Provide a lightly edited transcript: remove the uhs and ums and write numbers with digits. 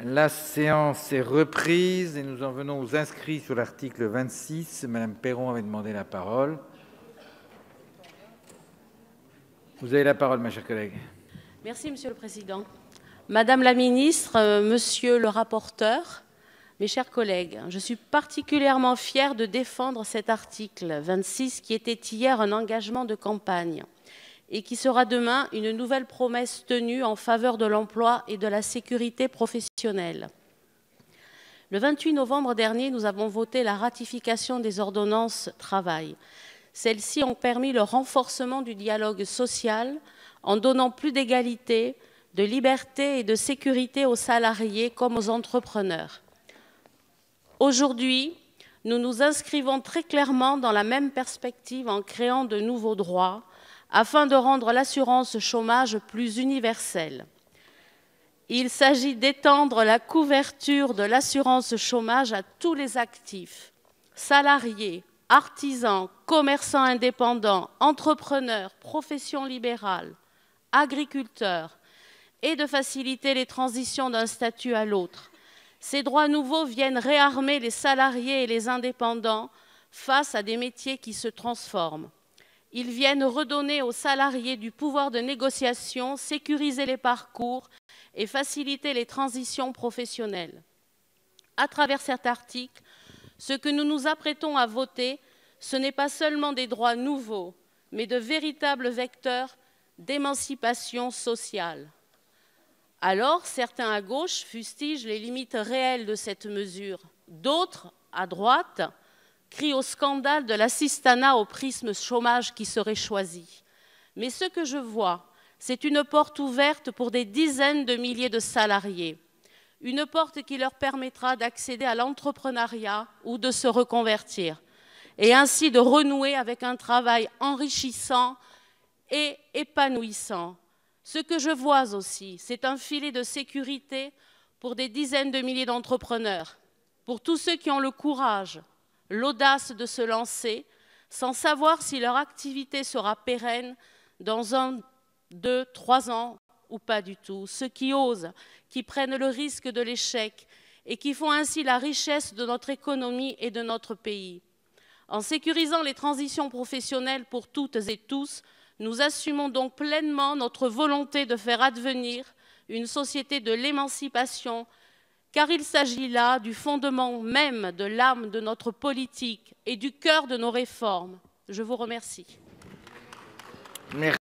La séance est reprise et nous en venons aux inscrits sur l'article 26. Madame Perron avait demandé la parole. Vous avez la parole, ma chère collègue. Merci, Monsieur le Président. Madame la Ministre, Monsieur le rapporteur, mes chers collègues, je suis particulièrement fière de défendre cet article 26 qui était hier un engagement de campagne et qui sera demain une nouvelle promesse tenue en faveur de l'emploi et de la sécurité professionnelle. Le 28 novembre dernier, nous avons voté la ratification des ordonnances travail. Celles-ci ont permis le renforcement du dialogue social en donnant plus d'égalité, de liberté et de sécurité aux salariés comme aux entrepreneurs. Aujourd'hui, nous nous inscrivons très clairement dans la même perspective en créant de nouveaux droits afin de rendre l'assurance chômage plus universelle. Il s'agit d'étendre la couverture de l'assurance chômage à tous les actifs, salariés, artisans, commerçants indépendants, entrepreneurs, professions libérales, agriculteurs, et de faciliter les transitions d'un statut à l'autre. Ces droits nouveaux viennent réarmer les salariés et les indépendants face à des métiers qui se transforment. Ils viennent redonner aux salariés du pouvoir de négociation, sécuriser les parcours et faciliter les transitions professionnelles. À travers cet article, ce que nous nous apprêtons à voter, ce n'est pas seulement des droits nouveaux, mais de véritables vecteurs d'émancipation sociale. Alors, certains à gauche fustigent les limites réelles de cette mesure. D'autres, à droite, crient au scandale de l'assistanat au prisme chômage qui serait choisi. Mais ce que je vois, c'est une porte ouverte pour des dizaines de milliers de salariés. Une porte qui leur permettra d'accéder à l'entrepreneuriat ou de se reconvertir, et ainsi de renouer avec un travail enrichissant et épanouissant. Ce que je vois aussi, c'est un filet de sécurité pour des dizaines de milliers d'entrepreneurs, pour tous ceux qui ont le courage, l'audace de se lancer, sans savoir si leur activité sera pérenne dans 1, 2, 3 ans ou pas du tout. Ceux qui osent, qui prennent le risque de l'échec et qui font ainsi la richesse de notre économie et de notre pays. En sécurisant les transitions professionnelles pour toutes et tous, nous assumons donc pleinement notre volonté de faire advenir une société de l'émancipation, car il s'agit là du fondement même de l'âme de notre politique et du cœur de nos réformes. Je vous remercie. Merci.